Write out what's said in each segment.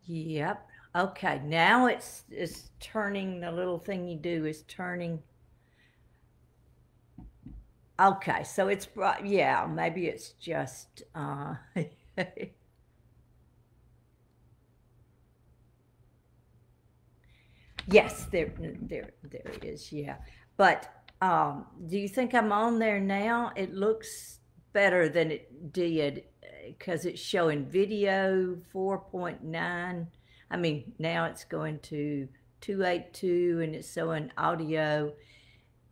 Yep. Okay, now it's turning, the little thing you do is turning. Okay, so it's yeah, maybe it's just yes, there it is. Yeah. But do you think I'm on there now? It looks better than it did because it's showing video 4.9. I mean, now it's going to 282 and it's showing audio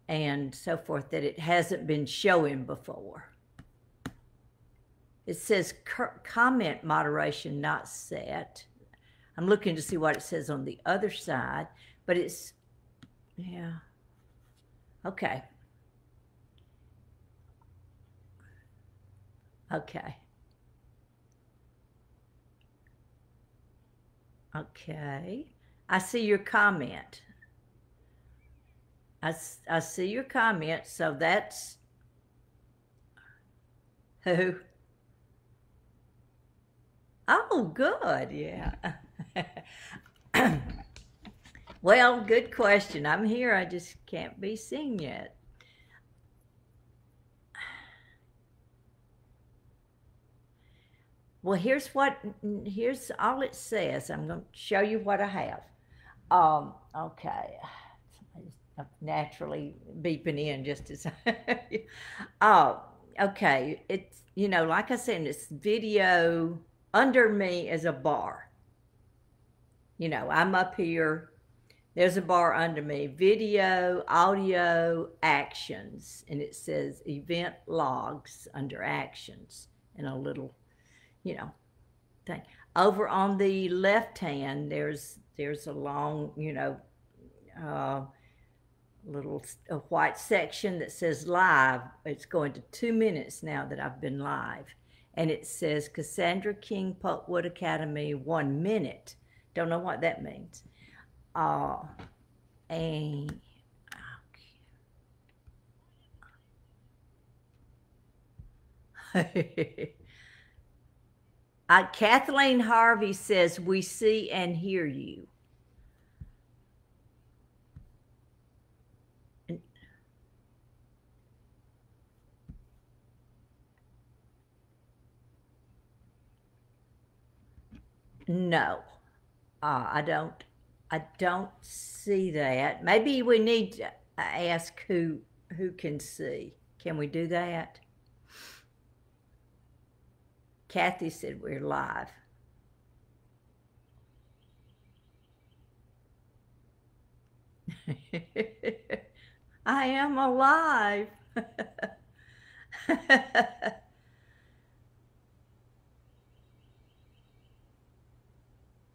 and so forth that it hasn't been showing before. It says comment moderation not set. I'm looking to see what it says on the other side, but it's, yeah, okay, okay, okay. I see your comment. I see your comment, so that's who. Oh, good, yeah. Well, good question. I'm here, I just can't be seen yet. Well, here's all it says. I'm going to show you what I have. Okay. Naturally beeping in just as oh, okay. It's, like I said, it's video. Under me is a bar. I'm up here. There's a bar under me. Video, audio, actions. And it says event logs under actions and a little, you know, thing. Over on the left hand, there's a long, uh, little a white section that says live. It's going to 2 minutes now that I've been live. And it says Cassandra King Pulpwood Academy 1 minute. Don't know what that means. And Kathleen Harvey says, we see and hear you. No, I don't see that. Maybe we need to ask who can see. Can we do that? Kathy said we're live. I am alive.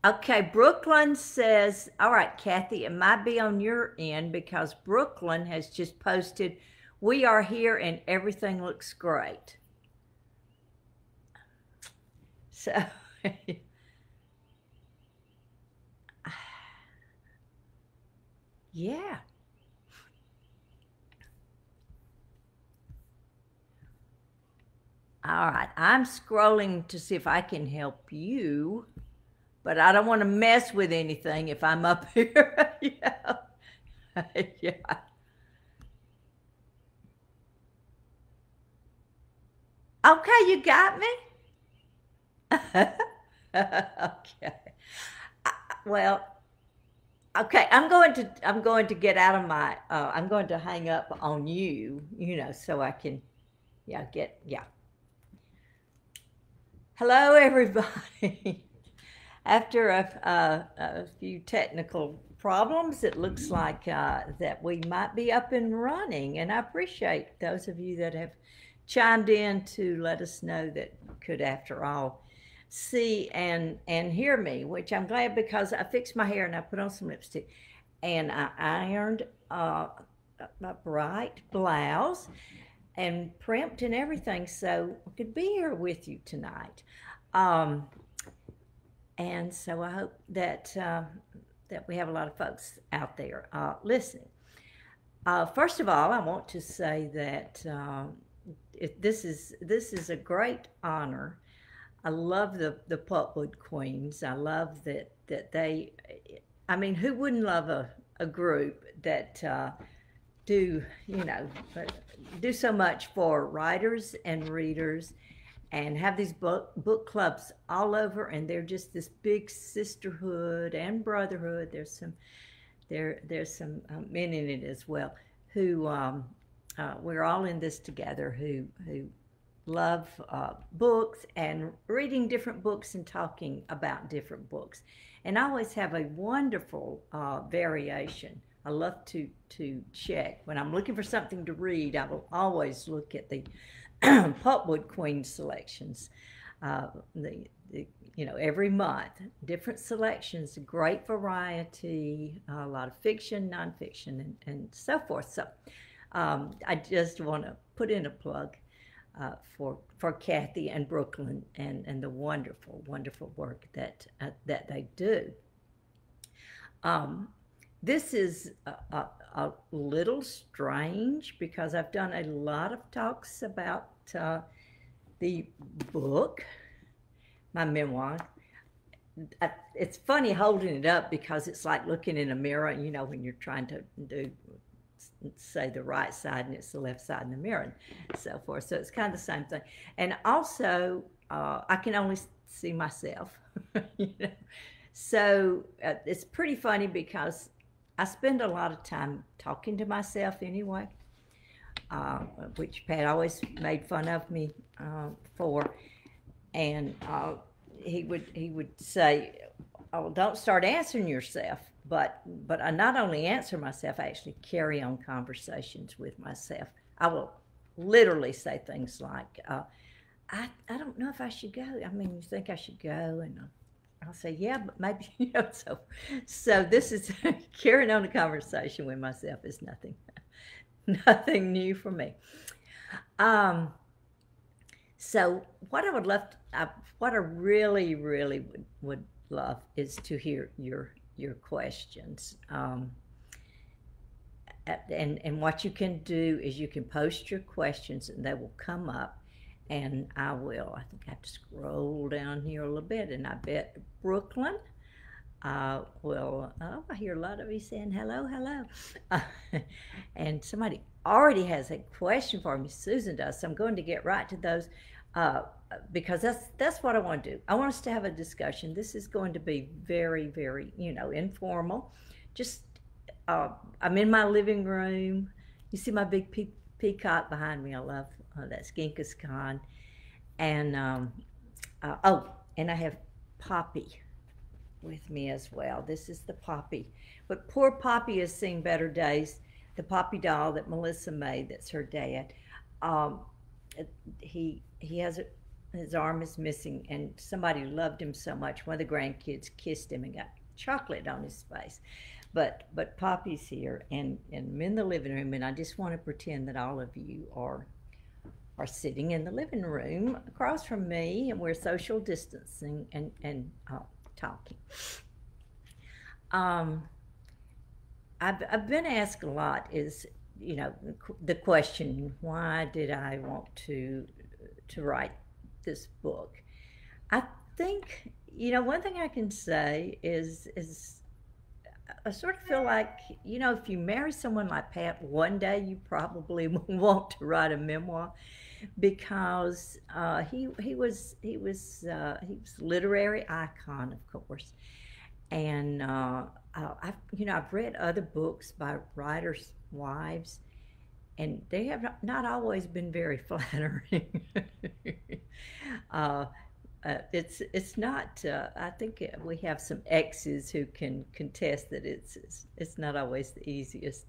Okay, Brooklyn says, all right, Kathy, it might be on your end because Brooklyn has just posted, we are here and everything looks great. So, yeah. All right, I'm scrolling to see if I can help you, but I don't want to mess with anything if I'm up here. Yeah. Yeah. Okay, you got me? Okay. Well, okay, I'm going to get out of my I'm going to hang up on you, so I can, yeah, yeah. Hello everybody. After a few technical problems, it looks like that we might be up and running, and I appreciate those of you that have chimed in to let us know that could, after all, see and hear me, which I'm glad because I fixed my hair and I put on some lipstick and I ironed a bright blouse and primped and everything so I could be here with you tonight. Um, and so I hope that we have a lot of folks out there listening. First of all, I want to say that this is a great honor I love the Pulpwood Queens. I love that they. I mean, who wouldn't love a group that do uh, do so much for writers and readers, and have these book clubs all over, and they're just this big sisterhood and brotherhood. There's some men in it as well who we're all in this together, who love books and reading different books and talking about different books. And I always have a wonderful variation. I love to check. When I'm looking for something to read, I will always look at the Pulpwood Queen selections. Every month, different selections, great variety, a lot of fiction, nonfiction, and so forth. So I just want to put in a plug for Kathy and Brooklyn and the wonderful, wonderful work that they do. This is a little strange because I've done a lot of talks about the book, my memoir. It's funny holding it up because it's like looking in a mirror, when you're trying to do, say, the right side and it's the left side in the mirror and so forth. So it's kind of the same thing. And also, I can only see myself, So it's pretty funny because I spend a lot of time talking to myself anyway, which Pat always made fun of me for. And he would say, "Oh, don't start answering yourself." But I not only answer myself, I actually carry on conversations with myself. I will literally say things like, I don't know if I should go. I mean, you think I should go? And I'll say, yeah, but maybe, So this is carrying on a conversation with myself is nothing new for me. So what I would love, what I really, really would love is to hear your questions. And what you can do is you can post your questions and they will come up, and I think I have to scroll down here a little bit, and I bet Brooklyn will, I hear a lot of you saying hello, and somebody already has a question for me, Susan does, so I'm going to get right to those, because that's what I want to do. I want us to have a discussion. This is going to be very, very, informal. Just, I'm in my living room. You see my big peacock behind me. I love that's Genghis Khan. And, and I have Poppy with me as well. This is the Poppy. But poor Poppy has seen better days. The Poppy doll that Melissa made, that's her dad. He has his arm is missing, and somebody loved him so much. One of the grandkids kissed him and got chocolate on his face. But Poppy's here, and I'm in the living room, and I just want to pretend that all of you are sitting in the living room across from me, and we're social distancing and talking. I've been asked a lot is, the question, why did I want to write this book? I think, one thing I can say is I sort of feel like, if you marry someone like Pat, one day you probably will want to write a memoir, because he was literary icon, of course, and I've read other books by writers' wives, and they have not always been very flattering. It's not. I think we have some exes who can contest that it's not always the easiest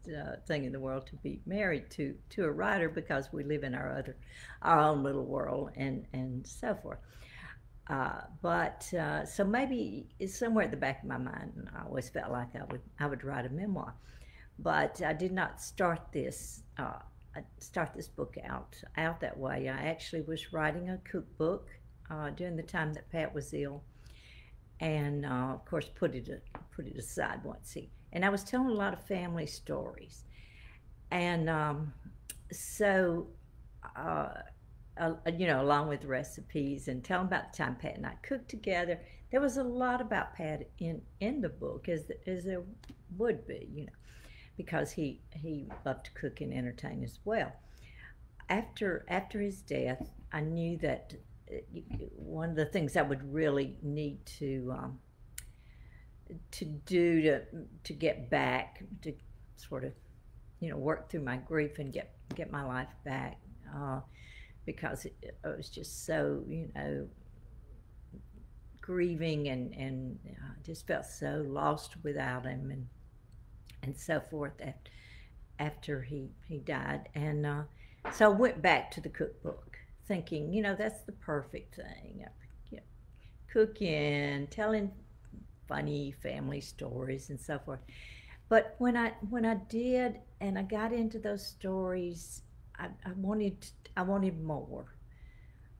thing in the world to be married to a writer, because we live in our own little world and so forth. So maybe it's somewhere at the back of my mind. I always felt like I would write a memoir, but I did not start this book out that way. I actually was writing a cookbook during the time that Pat was ill, and of course put it aside once and I was telling a lot of family stories, and so along with recipes, and tell them about the time Pat and I cooked together. There was a lot about Pat in the book, as there would be, because he loved to cook and entertain as well. After his death, I knew that one of the things I would really need to do to get back, to sort of work through my grief and get my life back, because I was just so grieving, and just felt so lost without him, and so forth, after he died. And so I went back to the cookbook thinking, that's the perfect thing. Cooking, telling funny family stories and so forth. But when I did, and I got into those stories, I wanted more.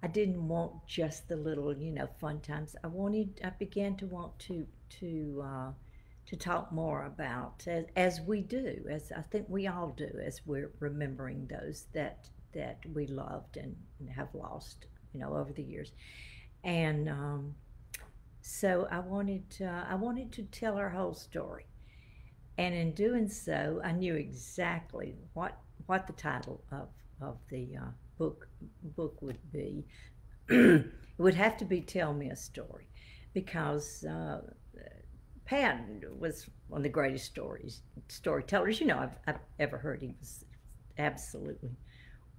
I didn't want just the little fun times. I began to want to talk more about, as we do, as I think we all do, as we're remembering those that we loved and have lost over the years. And so I wanted to tell our whole story. And in doing so, I knew exactly what the title of the book would be. It would have to be "Tell Me a Story," because Pat was one of the greatest storytellers I've ever heard. He was absolutely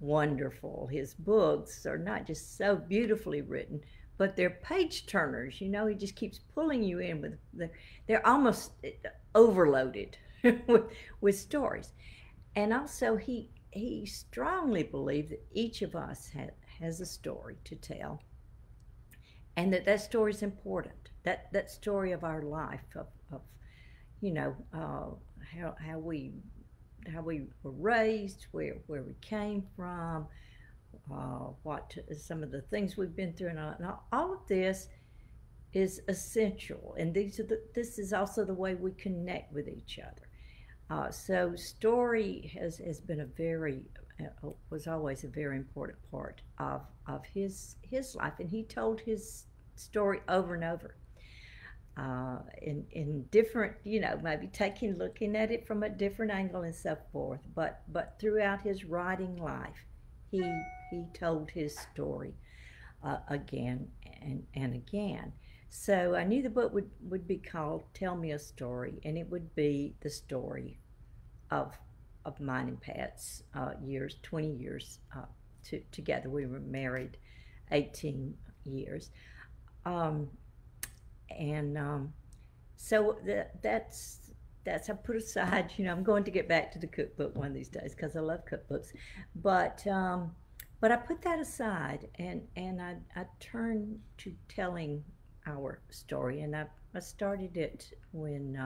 wonderful. His books are not just so beautifully written, but they're page turners. He just keeps pulling you in they're almost overloaded with stories. And also, he strongly believed that each of us has a story to tell, and that story is important. That story of our life, of how we were raised, where we came from, what some of the things we've been through, and all of this is essential. And this is also the way we connect with each other. So story has been was always a very important part of his life, and he told his story over and over, in different, maybe looking at it from a different angle and so forth. But throughout his writing life, he told his story again and again. So I knew the book would be called "Tell Me a Story," and it would be the story of mine and Pat's 20 years together. We were married 18 years. So that's I put aside. I'm going to get back to the cookbook one of these days because I love cookbooks, but I put that aside, and I turned to telling our story, and I started it when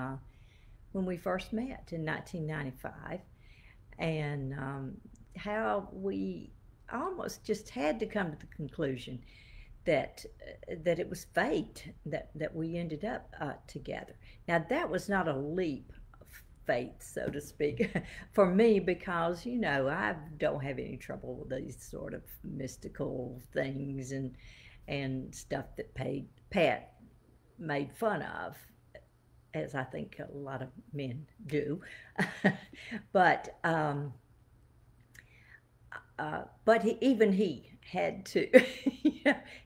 we first met in 1995, and how we almost just had to come to the conclusion that it was fate that we ended up together. Now, that was not a leap of faith, so to speak, for me, because I don't have any trouble with these sort of mystical things and stuff that Pat made fun of, as I think a lot of men do. but even he had to.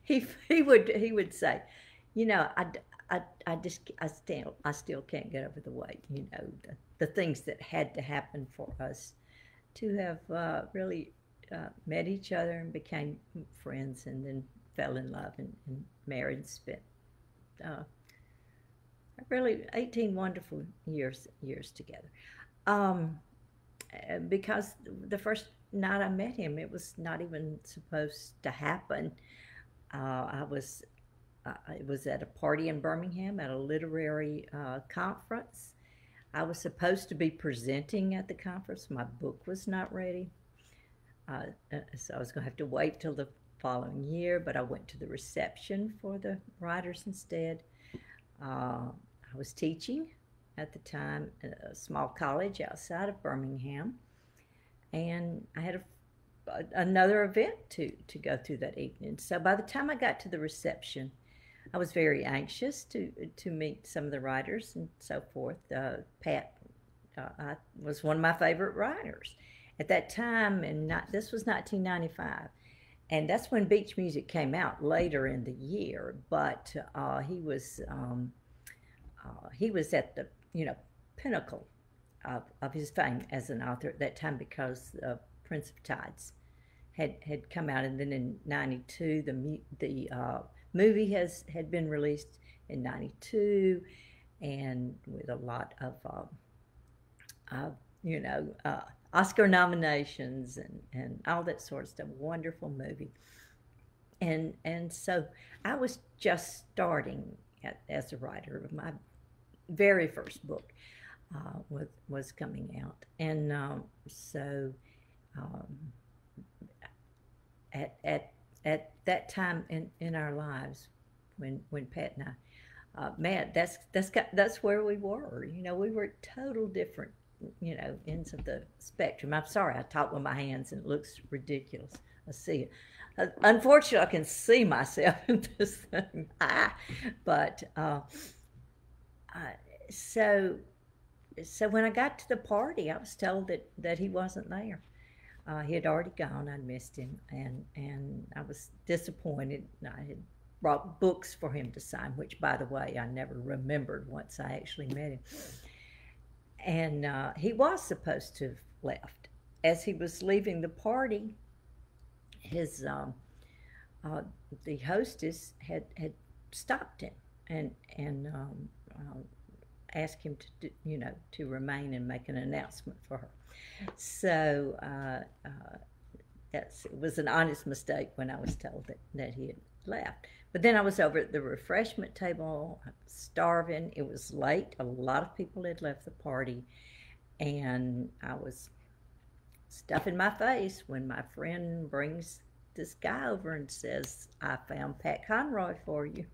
He would say, I still can't get over the weight. The things that had to happen for us to have really met each other and became friends, and then fell in love and married, and spent really 18 wonderful years together. Because the first night I met him, it was not even supposed to happen. It was at a party in Birmingham, at a literary conference. I was supposed to be presenting at the conference. My book was not ready, so I was going to have to wait till the following year, but I went to the reception for the writers instead. I was teaching at the time at a small college outside of Birmingham, and I had another event to go through that evening. So by the time I got to the reception, I was very anxious to meet some of the writers and so forth. Pat was one of my favorite writers at that time, and this was 1995, and that's when beach music came out later in the year. But he was at the pinnacle of his fame as an author at that time because Prince of Tides had come out, and then in '92 the movie had been released in '92, and with a lot of Oscar nominations and all that sort of stuff. Wonderful movie, and so I was just starting as a writer. My very first book was coming out, and so at that time in our lives, when Pat and I met, that's where we were. We were at total different ends of the spectrum. I'm sorry, I talk with my hands and it looks ridiculous. I see it. Unfortunately, I can see myself in this thing. But so when I got to the party, I was told that he wasn't there. He had already gone. I'd missed him, and I was disappointed. I had brought books for him to sign, which, by the way, I never remembered once I actually met him. And he was supposed to have left. As he was leaving the party, his the hostess had stopped him and asked him to remain and make an announcement for her. So it was an honest mistake when I was told that he had left. But then I was over at the refreshment table, starving. It was late. A lot of people had left the party, and I was stuffing my face when my friend brings this guy over and says, "I found Pat Conroy for you."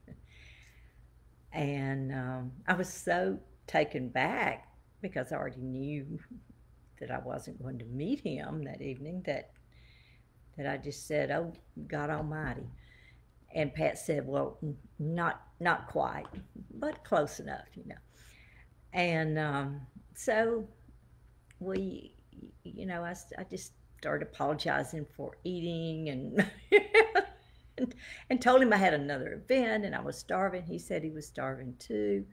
And I was so taken back because I already knew that I wasn't going to meet him that evening that I just said, "Oh, God Almighty." And Pat said, "Well, not quite, but close enough, And so we, I just started apologizing for eating and and told him I had another event and I was starving. He said he was starving too.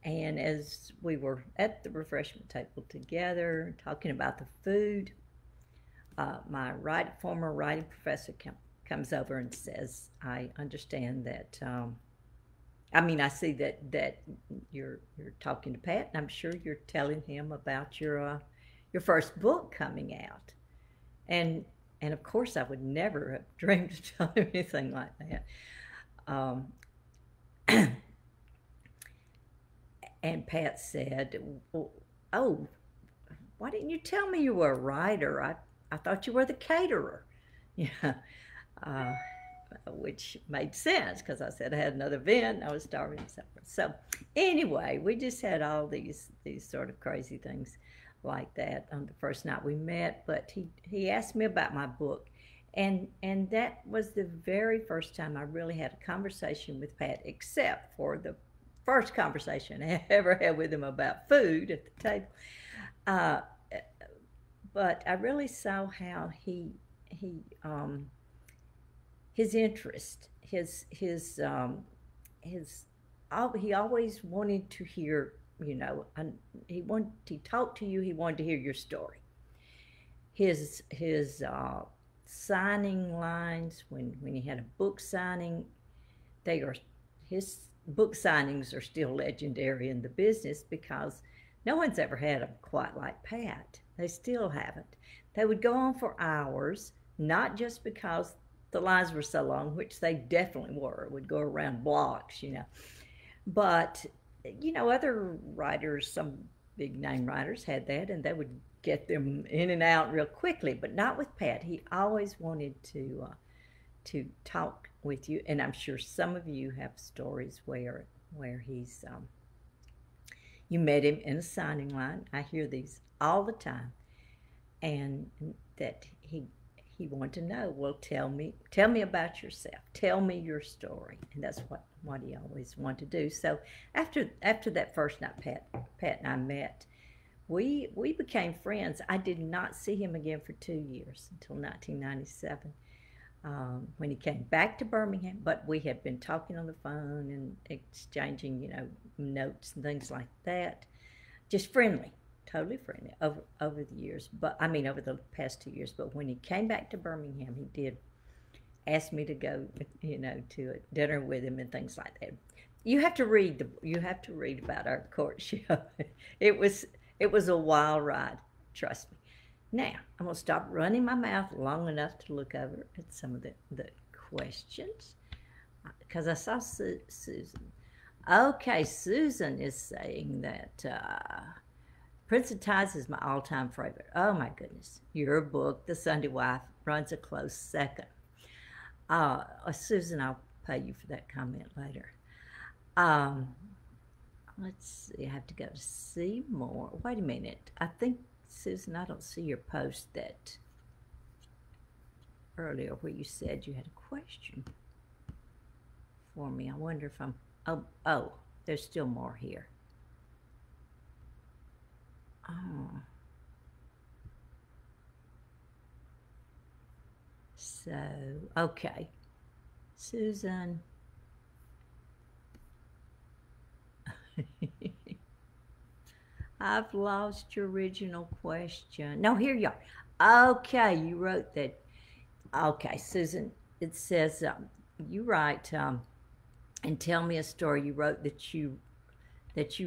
And as we were at the refreshment table together talking about the food, my former writing professor comes over and says, "I understand that. I see that you're talking to Pat, and I'm sure you're telling him about your first book coming out." And of course, I would never have dreamed to tell him anything like that. And Pat said, "Oh, why didn't you tell me you were a writer? I thought you were the caterer." Yeah. Which made sense because I said I had another event and I was starving and so forth. So anyway, we just had all these sort of crazy things like that on the first night we met. But he asked me about my book, and that was the very first time I really had a conversation with Pat, except for the first conversation I ever had with him about food at the table. But I really saw how his interest, he always wanted to hear, he talked to you, he wanted to hear your story. His signing lines when he had a book signing, his book signings are still legendary in the business because no one's ever had them quite like Pat. They still haven't. They would go on for hours, not just because the lines were so long, which they definitely were. It would go around blocks, But, other writers, some big name writers had that, and they would get them in and out real quickly, but not with Pat. He always wanted to talk with you, and I'm sure some of you have stories where he's, you met him in a signing line. I hear these all the time, and that he wanted to know, well, tell me about yourself. Tell me your story. And that's what he always wanted to do. So after that first night, Pat and I met, we became friends. I did not see him again for 2 years until 1997, when he came back to Birmingham. But we had been talking on the phone and exchanging, notes and things like that. Just friendly, totally friendly over the years. But I mean, over the past 2 years. But when he came back to Birmingham, he did ask me to go, to a dinner with him and things like that. You have to read about our courtship. it was it was a wild ride, trust me. Now I'm gonna stop running my mouth long enough to look over at some of the questions, because I saw Susan. Okay, Susan is saying that Prince of Tides is my all-time favorite. Oh my goodness, your book, The Sunday Wife, runs a close second. Susan, I'll pay you for that comment later. Um, let's see. I have to go to see more. Wait a minute. I think, Susan, I don't see your post that earlier where you said you had a question for me. I wonder if I'm. Oh, there's still more here. Oh, so okay, Susan. I've lost your original question. No, here you are. Okay, you wrote that. Okay, Susan, it says, you write, and tell me a story. You wrote that you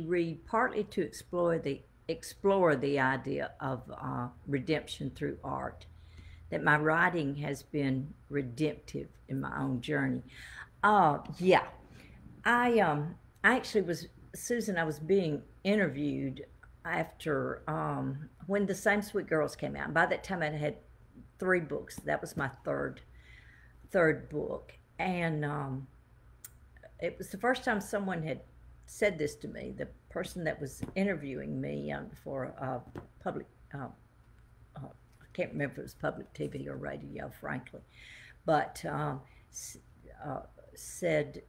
read partly to explore the idea of redemption through art. That my writing has been redemptive in my own journey. Yeah, I actually was, Susan. I was being interviewed after, when the Same Sweet Girls came out. And by that time, I had 3 books. That was my third book, and it was the first time someone had said this to me. The person that was interviewing me, for public, I can't remember if it was public TV or radio, frankly, but said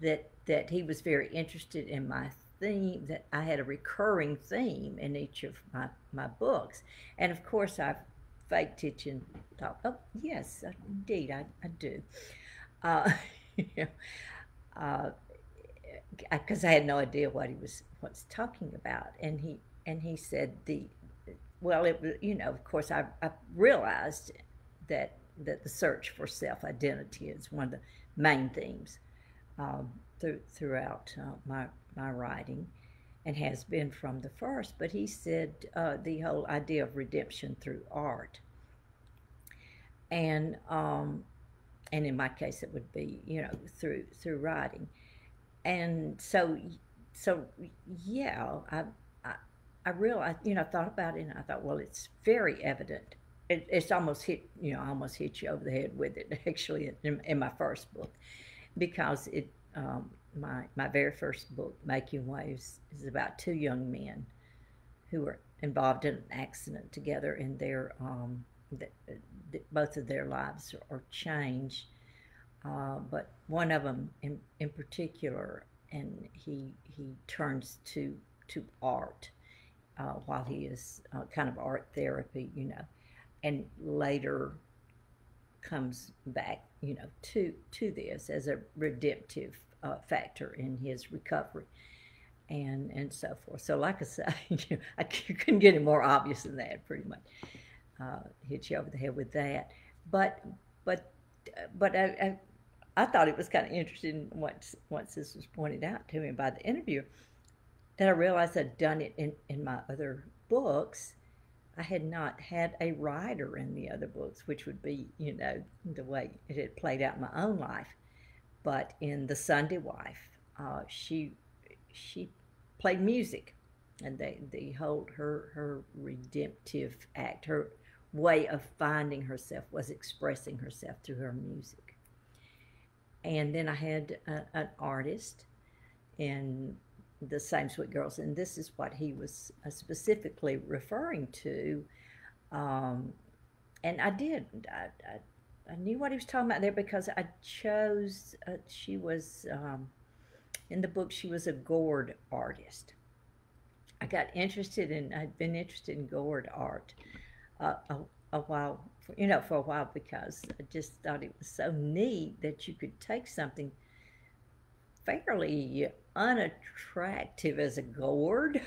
that he was very interested in my theme, that I had a recurring theme in each of my books. And of course, I faked it and thought, oh, yes, indeed, I do. Uh, you know, because I had no idea what he was talking about. And he said well, it was, of course, I realized that the search for self identity is one of the main themes, throughout my writing, and has been from the first. But he said, the whole idea of redemption through art, and and in my case, it would be, through writing. And so yeah, I, I realized, I thought about it, and I thought, well, it's very evident. It's almost I almost hit you over the head with it, actually, in my first book, because my very first book, Making Waves, is about 2 young men who were involved in an accident together, and both of their lives are changed. But one of them in particular, and he turns to art, while he is, kind of art therapy, and later comes back, to this as a redemptive factor in his recovery, and so forth. So, like I say, you couldn't get any more obvious than that, pretty much. Hit you over the head with that, but but I thought it was kind of interesting once this was pointed out to me by the interviewer, that I realized I'd done it in my other books. I had not had a writer in the other books, which would be, the way it had played out in my own life. But in The Sunday Wife, she played music, and the whole her redemptive act, her way of finding herself, was expressing herself through her music. And then I had an artist in The Same Sweet Girls, and this is what he was specifically referring to. Um, And I did. I knew what he was talking about there because I chose. She was in the book. She was a gourd artist. I got interested in. I'd been interested in gourd art a while, for a while because I just thought it was so neat that you could take something fairly unattractive as a gourd.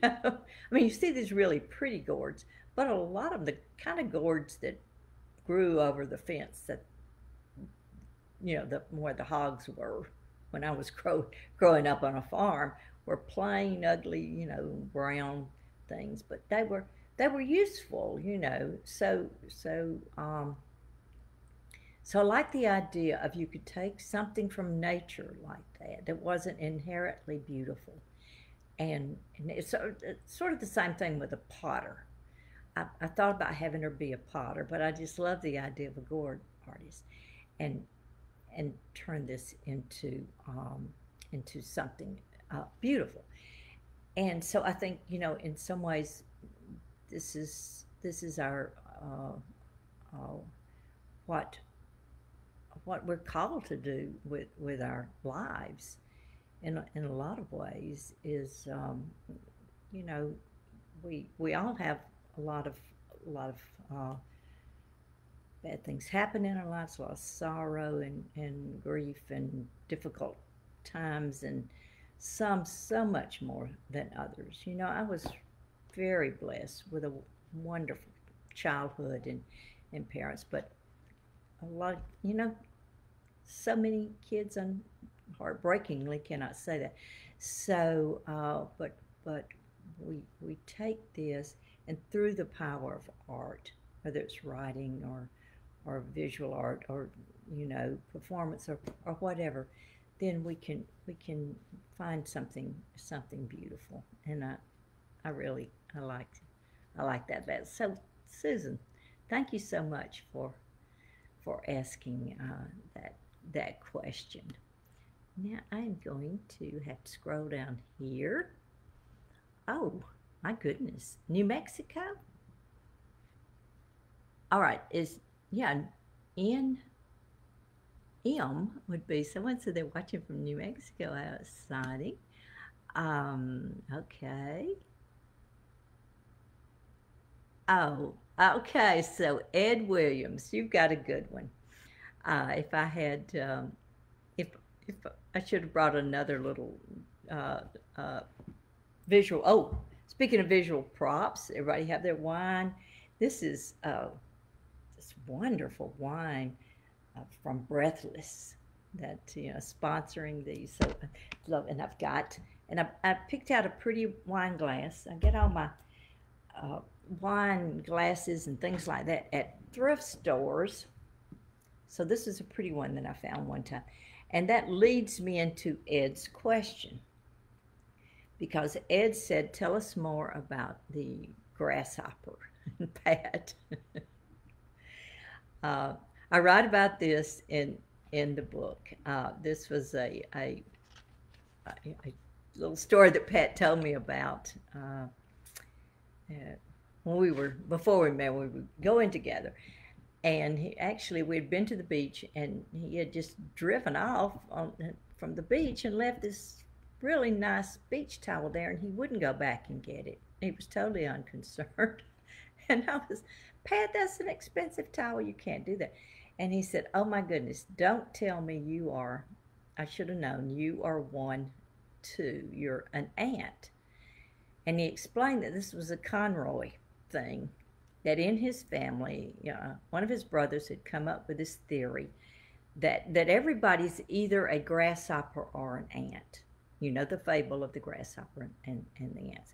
I mean, you see these really pretty gourds, but a lot of the kind of gourds that grew over the fence that where the hogs were when I was growing up on a farm were plain ugly, brown things, but they were useful, so I like the idea of you could take something from nature like that wasn't inherently beautiful, and it's sort of the same thing with a potter. I thought about having her be a potter, but I just love the idea of a gourd artist, and turn this into something beautiful. And so I think in some ways this is our uh, what we're called to do with our lives in a lot of ways is you know we all have a lot of a lot of uh, bad things happen in our lives, a lot of sorrow and grief and difficult times, and some so much more than others. I was very blessed with a wonderful childhood and parents, but a lot, so many kids, and heartbreakingly cannot say that. So, but we take this, and through the power of art, whether it's writing or visual art or performance or whatever, then we can find something beautiful, and I really I like that. So Susan, thank you so much for asking that question. Now I'm going to have to scroll down here. Oh my goodness, New Mexico. All right, is yeah, N M would be someone said they're watching from New Mexico. How exciting. Okay. Oh, okay. So Ed Williams, you've got a good one. If I had, if if I should have brought another little uh, uh, visual. Oh, speaking of visual props, everybody have their wine. This is this wonderful wine from Breathless that sponsoring these. So love, and I picked out a pretty wine glass. I get all my uh, wine glasses and things like that at thrift stores. So this is a pretty one that I found one time. And that leads me into Ed's question, because Ed said, tell us more about the grasshopper. Pat. uh, I write about this in the book. This was a little story that Pat told me about uh, when before we met, we were going together. And we'd been to the beach, and he had just driven off from the beach and left this really nice beach towel there, and he wouldn't go back and get it. He was totally unconcerned. And I was, Pat, that's an expensive towel. You can't do that. And he said, oh my goodness, don't tell me I should have known, you are one too. You're an ant. And he explained that this was a Conroy thing, that in his family, one of his brothers had come up with this theory that everybody's either a grasshopper or an ant. The fable of the grasshopper and the ants.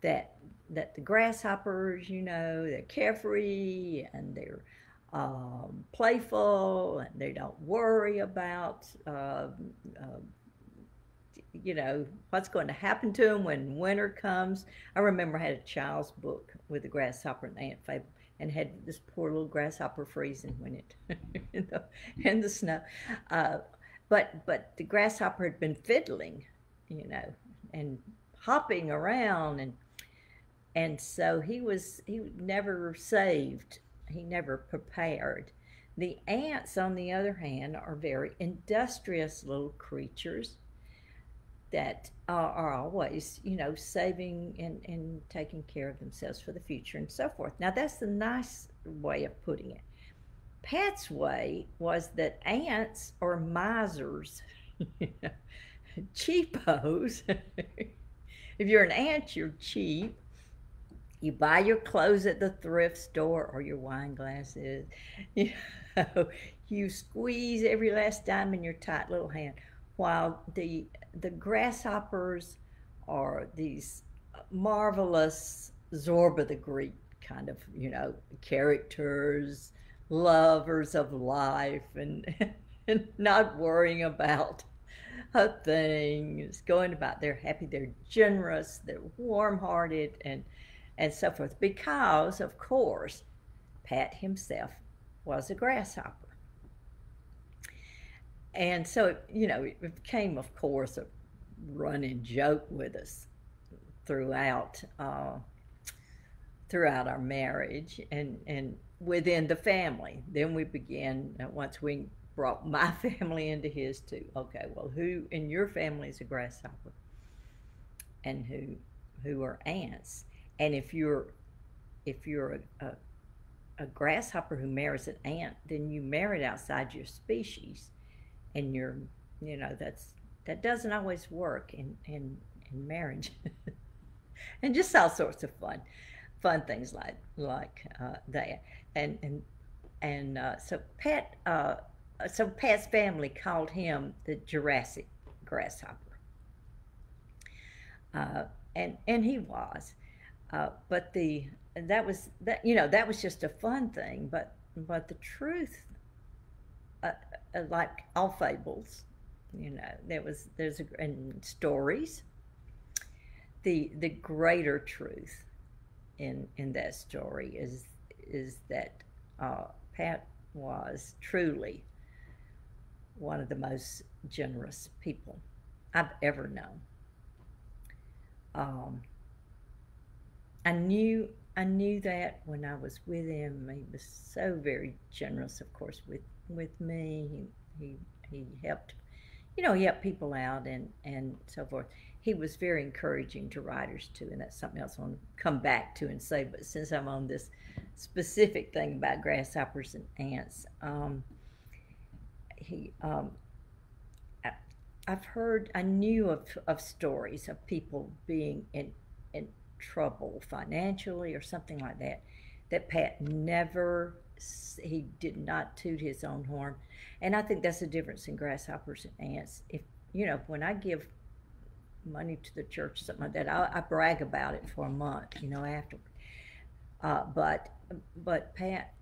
That the grasshoppers, they're carefree and they're playful, and they don't worry about what's going to happen to them when winter comes. I remember I had a child's book with the grasshopper and the ant fable, and had this poor little grasshopper freezing when it in the snow. Uh, but the grasshopper had been fiddling, and hopping around, and so he never saved, he never prepared. The ants, on the other hand, are very industrious little creatures that are always, saving and taking care of themselves for the future and so forth. Now, that's the nice way of putting it. Pat's way was that ants are misers, cheapos. If you're an ant, you're cheap. You buy your clothes at the thrift store or your wine glasses. You know, you squeeze every last dime in your tight little hand. While the grasshoppers are these marvelous Zorba the Greek kind of, characters, lovers of life, and not worrying about a thing, just going about they're happy, they're generous, they're warm-hearted, and so forth. Because, of course, Pat himself was a grasshopper. And so, it became, of course, a running joke with us throughout throughout our marriage and within the family. Then we began, once we brought my family into his too. Okay, well, who in your family is a grasshopper, and who are ants? And if you're a grasshopper who marries an ant, then you married outside your species, and that doesn't always work in marriage, and just all sorts of fun things like that, so Pat's family called him the Jurassic grasshopper, and he was, but that was just a fun thing, but the truth, like all fables, and stories, the greater truth in that story is that Pat was truly one of the most generous people I've ever known. I knew that when I was with him. He was so very generous, of course, with me. He helped, he helped people out and so forth. He was very encouraging to writers too, and that's something else I want to come back to and say. But since I'm on this specific thing about grasshoppers and ants, he I knew of stories of people being in trouble financially or something like that Pat never, he did not toot his own horn. And I think that's the difference in grasshoppers and ants. If, when I give money to the church or something like that, I brag about it for a month, afterward. But Pat,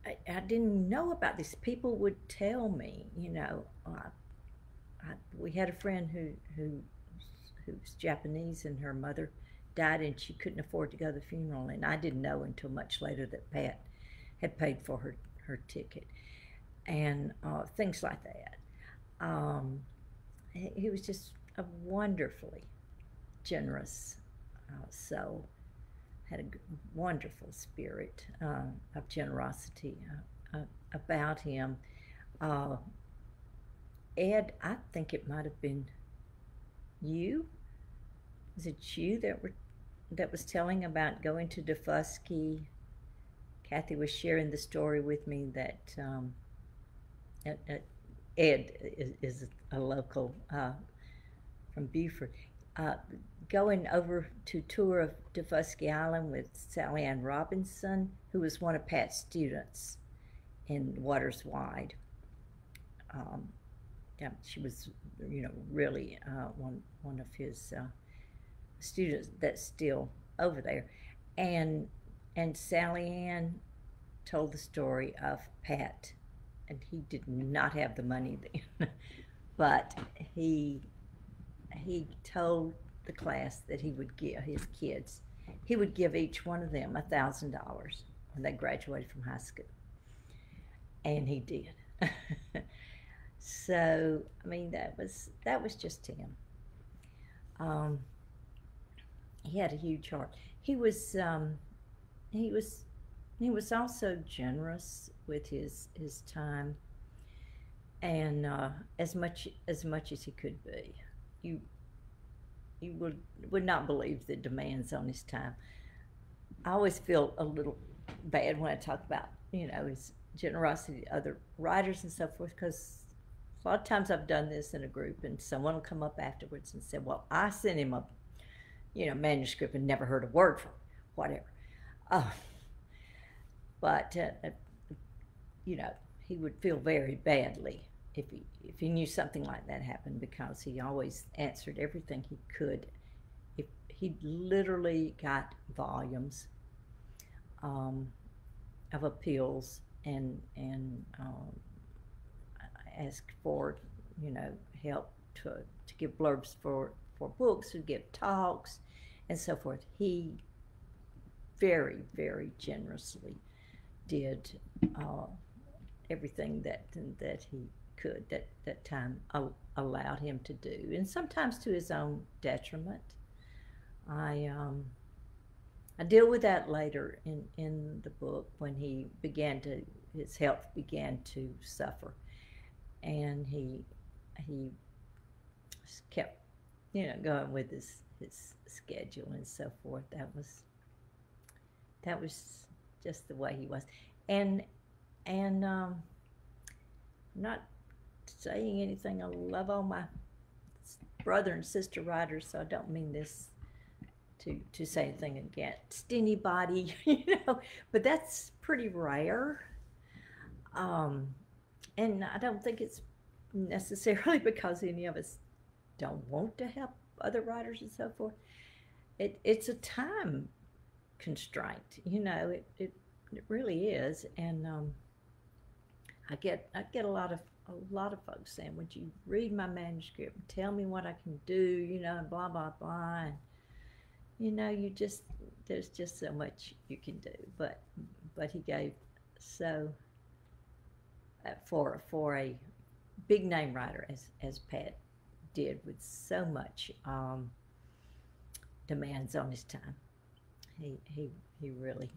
I didn't know about this. People would tell me, we had a friend who's Japanese, and her mother died, and she couldn't afford to go to the funeral. And I didn't know until much later that Pat had paid for her ticket, and things like that. He was just a wonderfully generous soul. Had a wonderful spirit of generosity about him. Ed, I think it might have been you. Was it you that was telling about going to Defusky? Kathy was sharing the story with me that Ed is a local from Beaufort, going over to tour of Defusky Island with Sally Ann Robinson, who was one of Pat's students in Waters Wide. Yeah, she was, really one of his students that's still over there, and Sally Ann told the story of Pat, and he did not have the money then, but he told the class that he would give his kids, he would give each one of them $1,000 when they graduated from high school, and he did. So I mean, that was just him. He had a huge heart. He was He was also generous with his time, and as much as he could be. You you would not believe the demands on his time. I always feel a little bad when I talk about his generosity to other writers and so forth, because a lot of times I've done this in a group and someone will come up afterwards and say, "Well, I sent him a manuscript and never heard a word from it," whatever. Uh, but you know, he would feel very badly if he knew something like that happened, because he always answered everything he could. If he literally got volumes um, of appeals and asked for help to give blurbs for books, to give talks, and so forth. He very, very generously did uh, everything that he could, that time allowed him to do, and sometimes to his own detriment. I deal with that later in the book, when his health began to suffer, and he kept going with his schedule and so forth. That was just the way he was, and I'm not saying anything. I love all my brother and sister writers, so I don't mean this to say anything against anybody, but that's pretty rare. Um, and I don't think it's necessarily because any of us don't want to help other writers and so forth. It's a time constraint, it really is, and I get a lot of folks saying, "Would you read my manuscript and tell me what I can do?" And blah blah blah. And you just there's just so much you can do. But he gave so for a big name writer as Pat did, with so much demands on his time. He really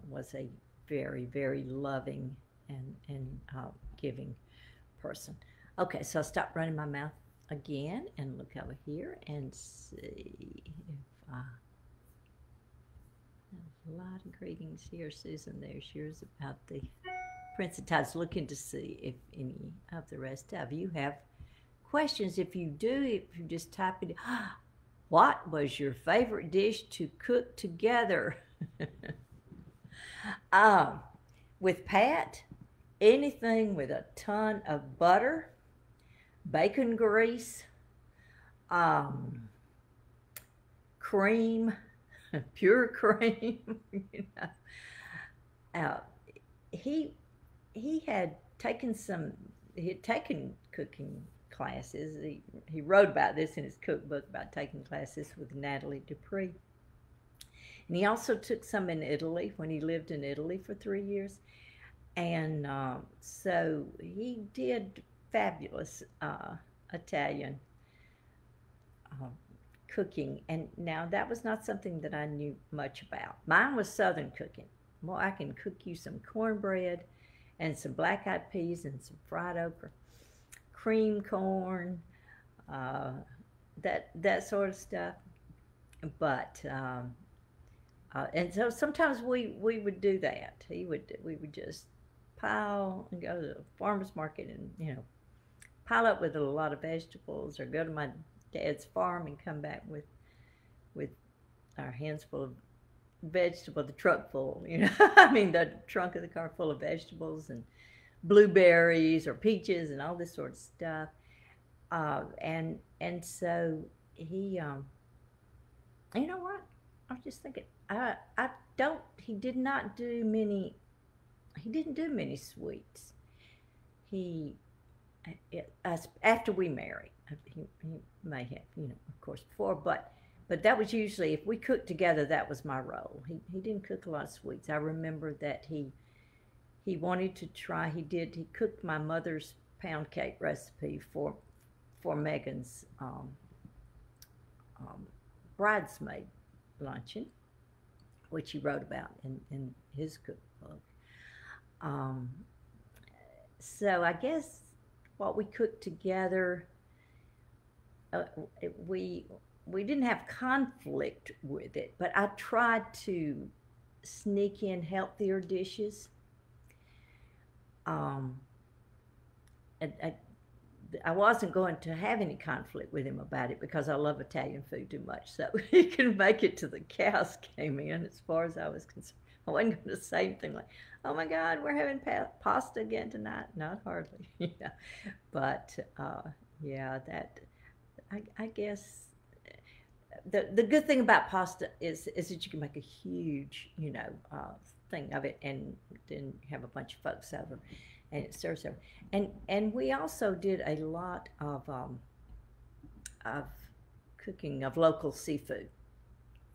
was a very, very loving and giving person. Okay, so I'll stop running my mouth again and look over here and see if a lot of greetings here, Susan. There's yours about the Prince of Tides. Looking to see if any of the rest of you have questions. If you do, if you just type it, what was your favorite dish to cook together? um, with Pat, anything with a ton of butter, bacon grease, um, cream, pure cream. Uh, he he had taken some. He had taken cooking classes. He wrote about this in his cookbook, about taking classes with Natalie Dupree. And he also took some in Italy when he lived in Italy for 3 years. And so he did fabulous Italian uh, cooking. And now that was not something that I knew much about. Mine was Southern cooking. Well, I can cook you some cornbread and some black eyed peas and some fried okra, cream corn, uh, that sort of stuff. But and so sometimes we would do that. We would just pile and go to the farmer's market and pile up with a lot of vegetables, or go to my dad's farm and come back with our hands full of vegetable, the truck full, I mean the trunk of the car full of vegetables and blueberries or peaches and all this sort of stuff. And so he, you know what? I was just thinking, I don't. He did not do many. He didn't do many sweets. He, after we married, he may have, of course, before, but that was usually, if we cooked together, that was my role. He didn't cook a lot of sweets. I remember that he wanted to try. He cooked my mother's pound cake recipe for Megan's um, bridesmaid luncheon, which he wrote about in his cookbook. Um, so I guess what we cooked together, uh, we we didn't have conflict with it, but I tried to sneak in healthier dishes. Um, I, I wasn't going to have any conflict with him about it because I love Italian food too much. So he can make it to the cows came in, as far as I was concerned. I wasn't going to say anything like, "Oh my God, we're having pasta again tonight." Not hardly, yeah. But yeah, that I guess the good thing about pasta is that you can make a huge, thing of it, and then have a bunch of folks over, and it serves over. And we also did a lot of cooking of local seafood.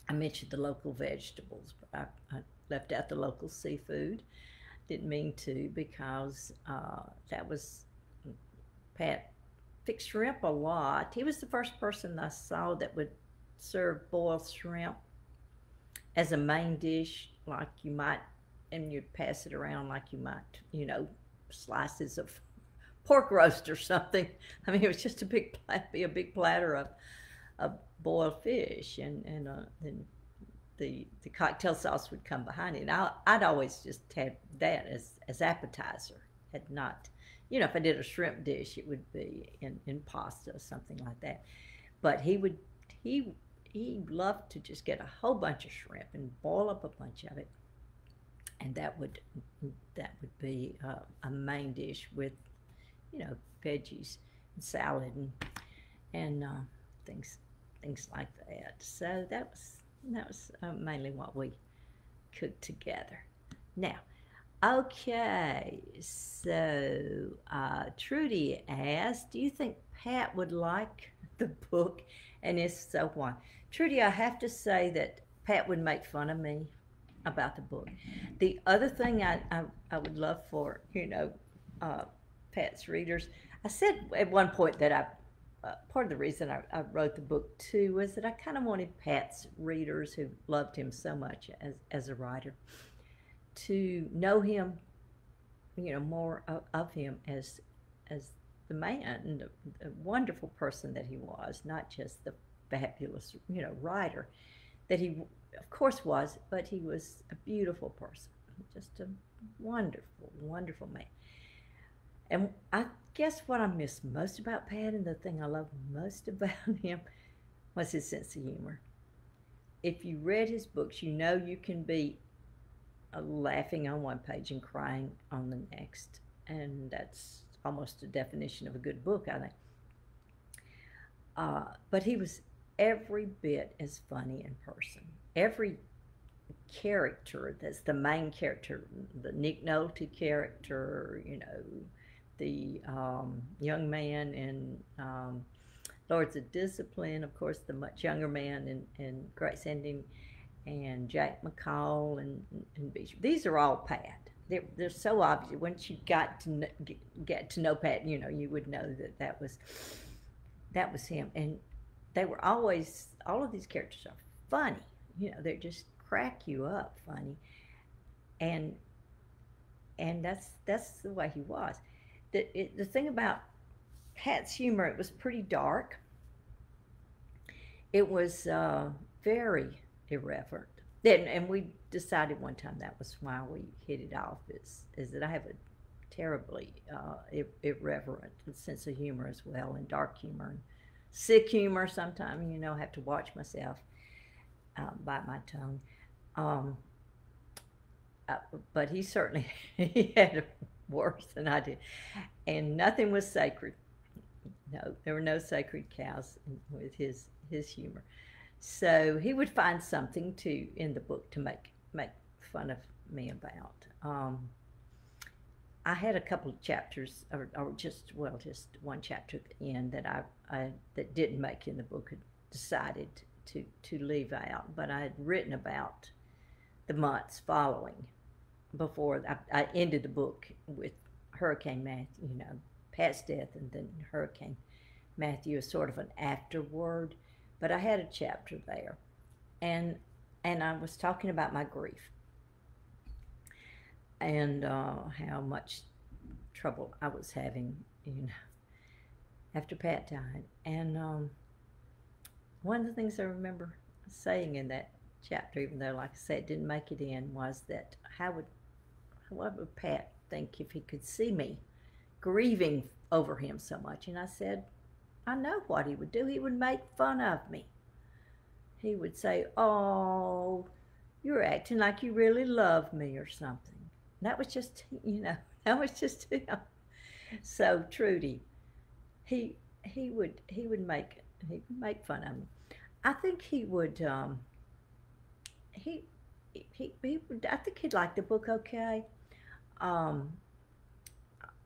I mentioned the local vegetables, but I left out the local seafood. Didn't mean to, because that was Pat fixed shrimp a lot. He was the first person I saw that would serve boiled shrimp as a main dish, like you might, and you'd pass it around like you might, slices of pork roast or something. I mean, it was just be a big platter of boiled fish, and the cocktail sauce would come behind it. And I'd always just had that as appetizer. Had not, if I did a shrimp dish, it would be in pasta, something like that. But he loved to just get a whole bunch of shrimp and boil up a bunch of it, and that would be a main dish with, veggies and salad and things like that. So that was mainly what we cooked together. Now, okay, so Trudy asked, "Do you think Pat would like the book, and if so, why?" Trudy, I have to say that Pat would make fun of me about the book. The other thing I would love for Pat's readers, I said at one point that part of the reason I wrote the book too was that I kind of wanted Pat's readers, who loved him so much as a writer, to know him, more of him as the man, the wonderful person that he was, not just the fabulous, writer that he, of course, was, but he was a beautiful person, just a wonderful, wonderful man. And I guess what I miss most about Pat, and the thing I love most about him, was his sense of humor. If you read his books, you can be laughing on one page and crying on the next. And that's almost a definition of a good book, I think. But he was every bit as funny in person. Every character that's the main character, the Nick Nolte character, the young man in Lords of Discipline, of course, the much younger man in Grace Ending, and Jack McCall and Bishop. These are all Pat. They're so obvious. Once you got to get to know Pat, you would know that was him. And they were always, all of these characters are funny. They just crack you up funny. And that's the way he was. The thing about Pat's humor, it was pretty dark. It was very irreverent. And we decided one time that was why we hit it off, is that I have a terribly irreverent sense of humor as well, and dark humor and sick humor sometimes. I have to watch myself, bite my tongue. Um, but he certainly he had it worse than I did, and nothing was sacred. No, there were no sacred cows with his humor. So he would find something in the book to make fun of me about. I had a couple of chapters, or just one chapter at the end that I that didn't make in the book. Had decided to leave out, but I had written about the months following, before I ended the book with Hurricane Matthew, Pat's death, and then Hurricane Matthew is sort of an afterword. But I had a chapter there, and and I was talking about my grief and how much trouble I was having, after Pat died. And one of the things I remember saying in that chapter, even though, like I said, it didn't make it in, was that what would Pat think if he could see me grieving over him so much? And I said, I know what he would do. He would make fun of me. He would say, "Oh, you're acting like you really love me or something." That was just, that was just him. So Trudy, he would make fun of me. I think he he would. I think he'd like the book okay. Um,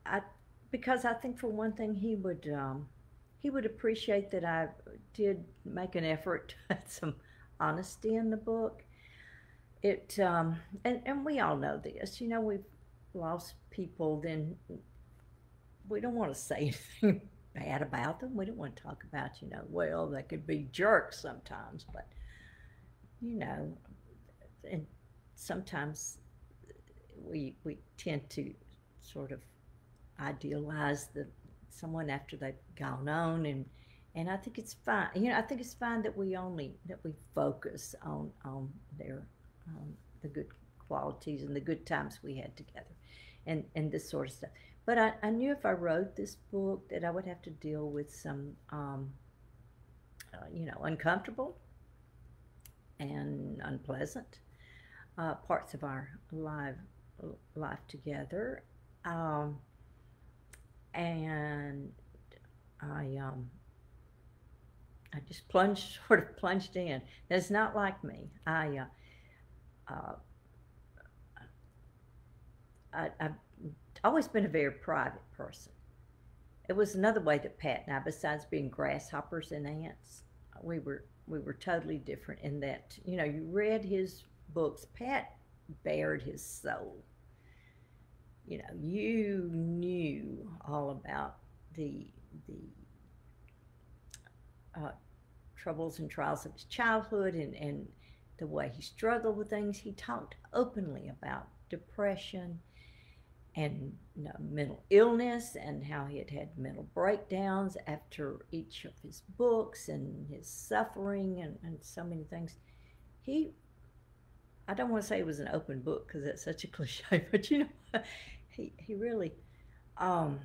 I because I think for one thing he would appreciate that I did make an effort at some honesty in the book. And we all know this. We've lost people. Then we don't want to say anything bad about them. We don't want to talk about, well, they could be jerks sometimes, but you know, and sometimes we tend to sort of idealize someone after they've gone on, and I think it's fine. I think it's fine that we focus on their the good qualities and the good times we had together, and this sort of stuff. But I knew if I wrote this book that I would have to deal with some uncomfortable and unpleasant parts of our life together. Um, and I just sort of plunged in. That's not like me. Uh, I've always been a very private person. It was another way that Pat and I, besides being grasshoppers and ants, we were totally different in that, you read his books. Pat bared his soul. You knew all about the uh, troubles and trials of his childhood, and the way he struggled with things. He talked openly about depression and mental illness, and how he had had mental breakdowns after each of his books, and his suffering, and so many things. He, I don't want to say it was an open book because that's such a cliche, but he really, um,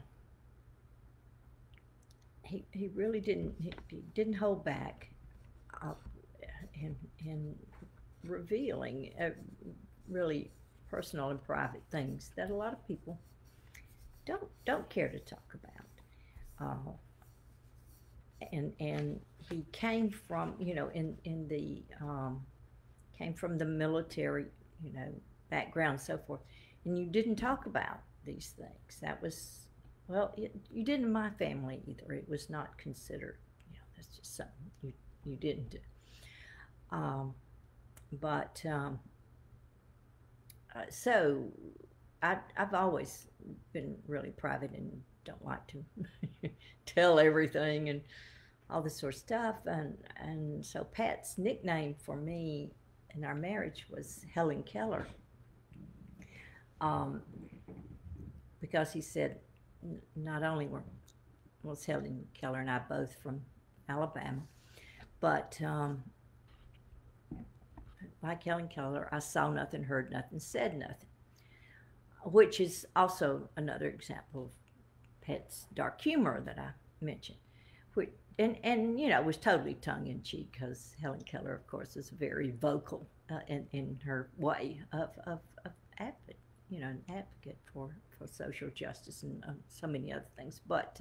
he really he didn't hold back uh, in revealing really personal and private things that a lot of people don't care to talk about. And he came from, in the came from the military, background and so forth. And you didn't talk about these things. That was, well, you didn't in my family either. It was not considered, that's just something you didn't do. Um, but so I've always been really private and don't like to tell everything and all this sort of stuff. And so Pat's nickname for me in our marriage was Helen Keller, um, because he said not only was Helen Keller and I both from Alabama, but like Helen Keller, I saw nothing, heard nothing, said nothing, which is also another example of Pat's dark humor that I mentioned. Which, and it was totally tongue in cheek because Helen Keller, of course, is very vocal in her way of advocate, an advocate for social justice and so many other things. But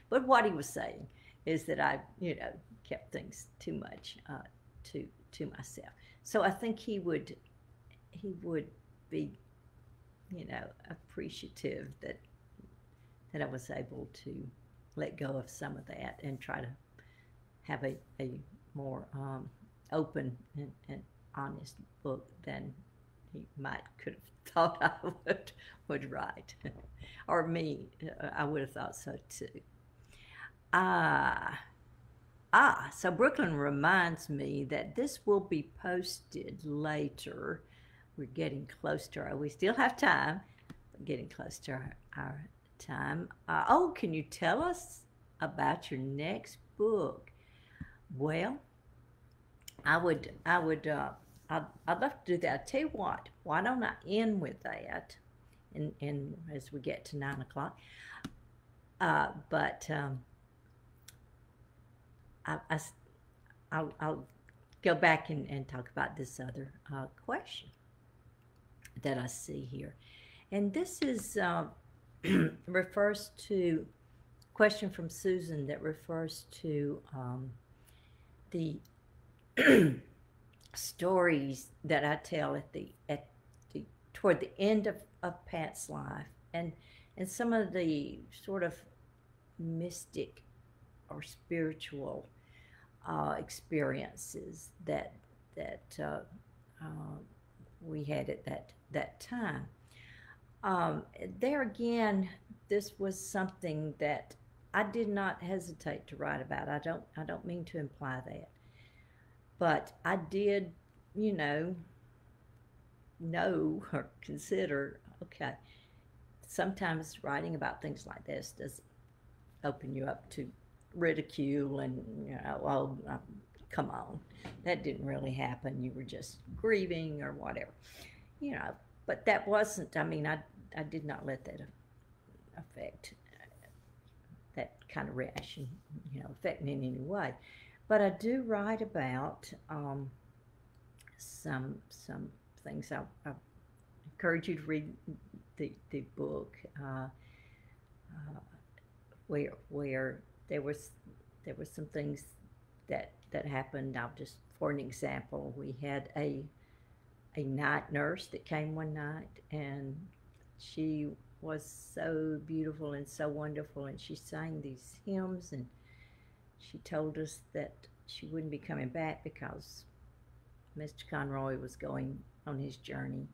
what he was saying is that I, kept things too much to myself. So I think he would be, appreciative that I was able to let go of some of that and try to have a more open and honest book than he could have thought I would write, or me. I would have thought so too. Uh, So Brooklyn reminds me that this will be posted later. We're getting close to we still have time, but getting close to our time. Oh, can you tell us about your next book? Well, I'd love to do that. I tell you what, why don't I end with that, and as we get to 9 o'clock. But I, I, I'll go back and talk about this other question that I see here, and this is refers to question from Susan that refers to the stories that I tell at the toward the end of Pat's life, and some of the sort of mystic or spiritual experiences that uh, we had at that time. There again, this was something that I did not hesitate to write about. I don't mean to imply that, but I did, you know or consider, okay, sometimes writing about things like this does open you up to ridicule and, come on, that didn't really happen. You were just grieving or whatever, you know. But that wasn't, I mean, I did not let that affect that kind of reaction, affect me in any way. But I do write about some things. I encourage you to read the book where there was some things that happened. I'll just, for an example, we had a night nurse that came one night, and she was so beautiful and so wonderful, and she sang these hymns, and she told us that she wouldn't be coming back because Mr. Conroy was going on his journey,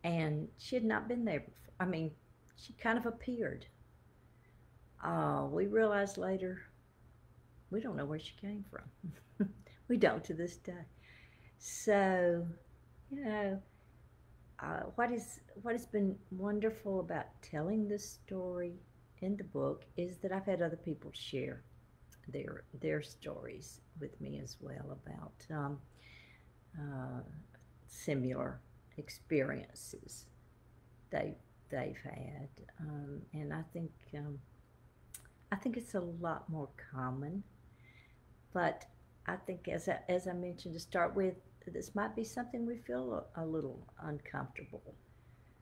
and she had not been there before. I mean, she kind of appeared. We realized later we don't know where she came from. We don't to this day. So, you know, what has been wonderful about telling this story in the book is that I've had other people share their stories with me as well about similar experiences they've had, and I think it's a lot more common. But I think, as I mentioned to start with, this might be something we feel a little uncomfortable,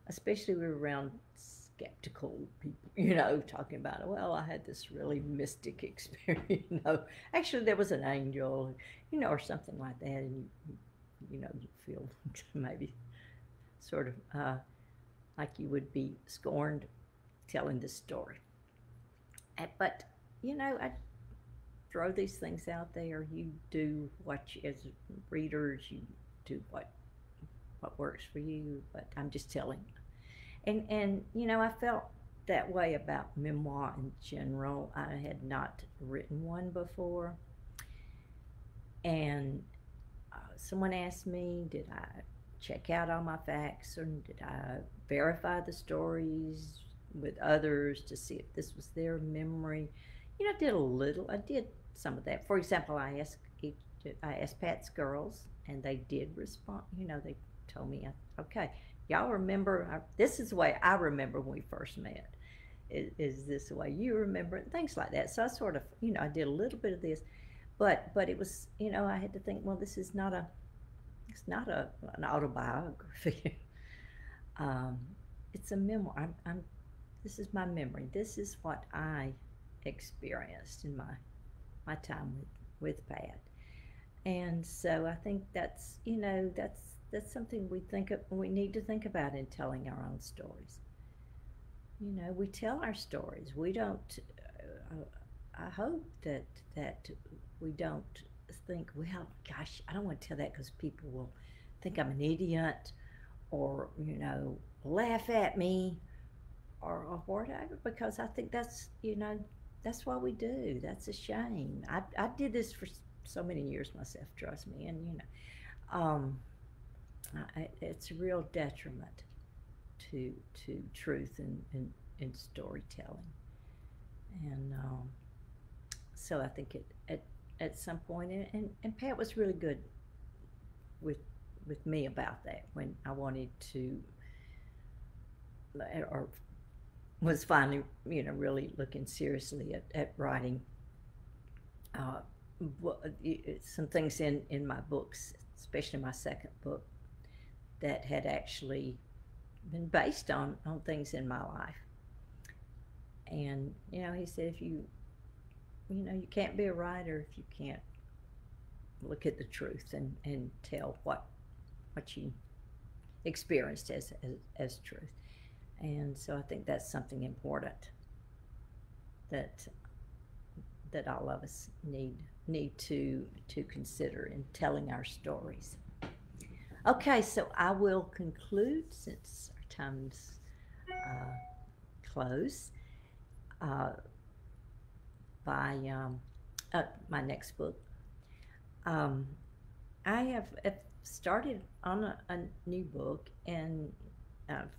especially around skeptical people, talking about, well, I had this really mystic experience, actually there was an angel, or something like that, and you feel maybe sort of like you would be scorned telling this story. But, I throw these things out there. You do as readers, you do what works for you, but I'm just telling you. And I felt that way about memoir in general. I had not written one before, and someone asked me, did I check out all my facts, or did I verify the stories with others to see if this was their memory? I did some of that. For example, I asked Pat's girls, and they did respond. They told me, okay, y'all remember, this is the way I remember when we first met. Is this the way you remember it? Things like that. So I sort of, I did a little bit of this, but it was, I had to think, well, it's not an autobiography. It's a memoir. This is my memory. This is what I experienced in my time with Pat. And so I think that's something we need to think about in telling our own stories. We tell our stories. We don't. I hope that we don't think, well, gosh, I don't want to tell that because people will think I'm an idiot, or laugh at me, or whatever. Because I think that's that's what we do. That's a shame. I did this for so many years myself, trust me, and it's a real detriment to truth and storytelling. And so I think at some point, and Pat was really good with me about that when I wanted to, or was finally, really looking seriously at writing uh, some things in my books, especially my second book, that had actually been based on things in my life. And he said, if you can't be a writer if you can't look at the truth and tell what you experienced as truth. And so I think that's something important that all of us need to consider in telling our stories. Okay, so I will conclude since our time's uh, close uh, by my next book. Um, I have started on a new book, and I'm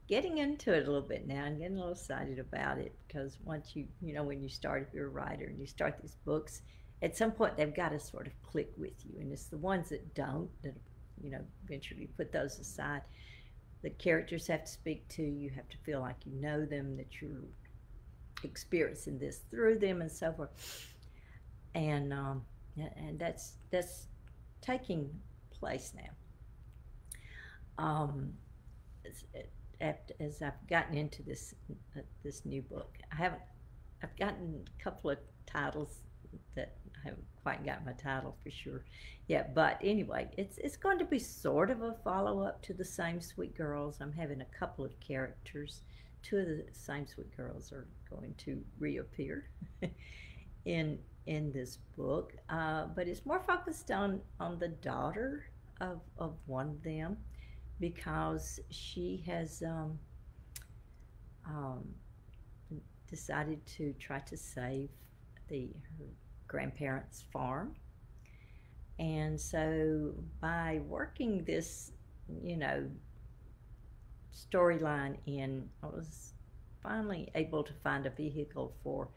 getting into it a little bit now and getting a little excited about it because once when you start, if you're a writer and you start these books, at some point they've got to sort of click with you, and it's the ones that don't that eventually put those aside. The characters have to speak to you. You have to feel like you know them, that you're experiencing this through them, and so forth. And that's taking place now. As I've gotten into this new book, I've gotten a couple of titles that I haven't quite got my title for sure yet. But anyway, it's going to be sort of a follow up to the Same Sweet Girls. I'm having a couple of characters. Two of the Same Sweet Girls are going to reappear in this book, but it's more focused on the daughter of one of them, because she has um, decided to try to save her grandparents' farm. And so by working this, storyline in, I was finally able to find a vehicle for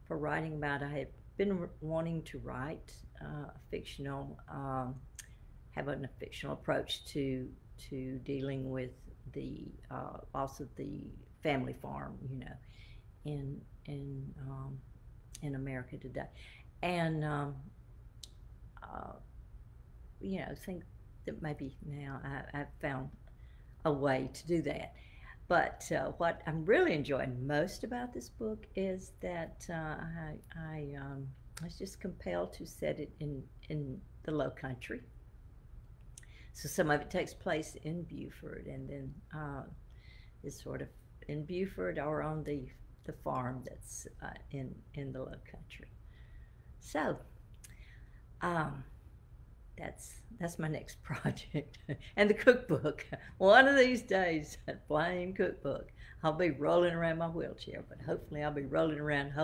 writing about. I had been wanting to write a fictional, having a fictional approach to dealing with the loss of the family farm, in America today, and think that maybe now I've found a way to do that. But what I'm really enjoying most about this book is that I was just compelled to set it in the Low Country. So some of it takes place in Beaufort, and then is sort of in Beaufort or on the farm that's in the Low Country. So that's my next project. And the cookbook. One of these days, that blame cookbook, I'll be rolling around my wheelchair, but hopefully I'll be rolling around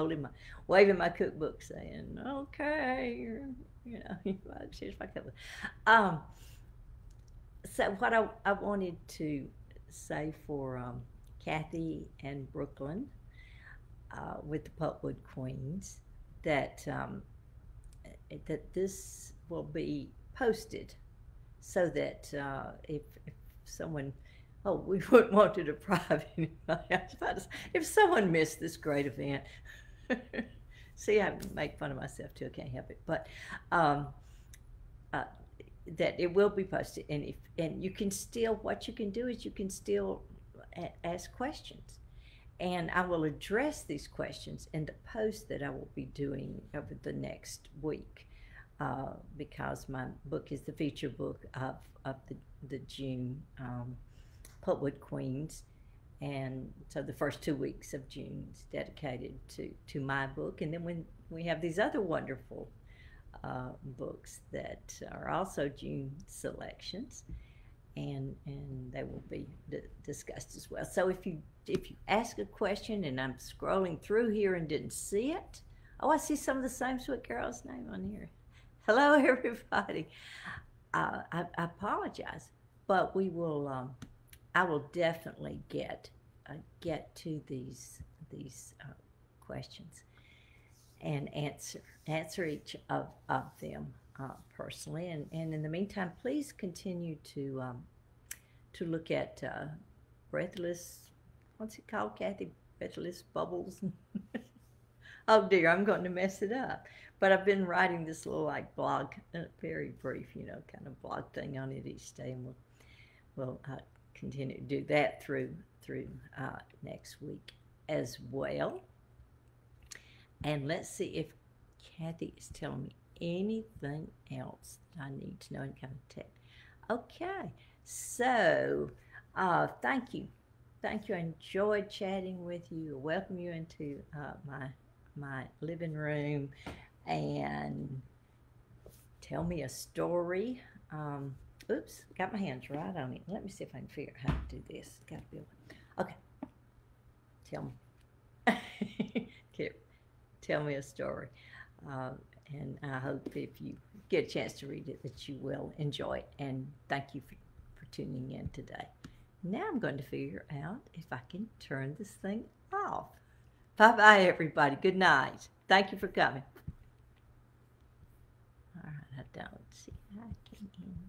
waving my cookbook saying, okay, here's my cookbook. So what I wanted to say for Kathy and Brooklyn with the Pulpwood Queens, that this will be posted so that if someone, we wouldn't want to deprive anybody. If someone missed this great event, see, I make fun of myself too. I can't help it. But that it will be posted, and you can still, what you can do is you can still ask questions, and I will address these questions in the post that I will be doing over the next week, because my book is the feature book of the June Pulpwood Queens, and so the first 2 weeks of June is dedicated to my book, and then when we have these other wonderful books that are also June selections, and they will be discussed as well. So if you ask a question and I'm scrolling through here and didn't see it, oh, I see some of the same sweet girl's name on here. Hello, everybody. I apologize, but we will. I will definitely get to these questions and answer each of them personally. And in the meantime, please continue to look at breathless. What's it called, Kathy? Breathless bubbles. Oh dear, I'm going to mess it up. But I've been writing this little like blog, very brief, kind of blog thing on it each day, and we'll continue to do that through next week as well. And let's see if Kathy is telling me anything else that I need to know in kind of tech. Okay, so thank you. Thank you. I enjoyed chatting with you. I welcome you into my living room and tell me a story. Oops, got my hands right on it. Let me see if I can figure out how to do this. Got to be able. Okay, tell me. Tell me a story, and I hope if you get a chance to read it that you will enjoy it. And thank you for tuning in today. Now I'm going to figure out if I can turn this thing off. Bye-bye, everybody. Good night. Thank you for coming. All right, I don't see how I can end.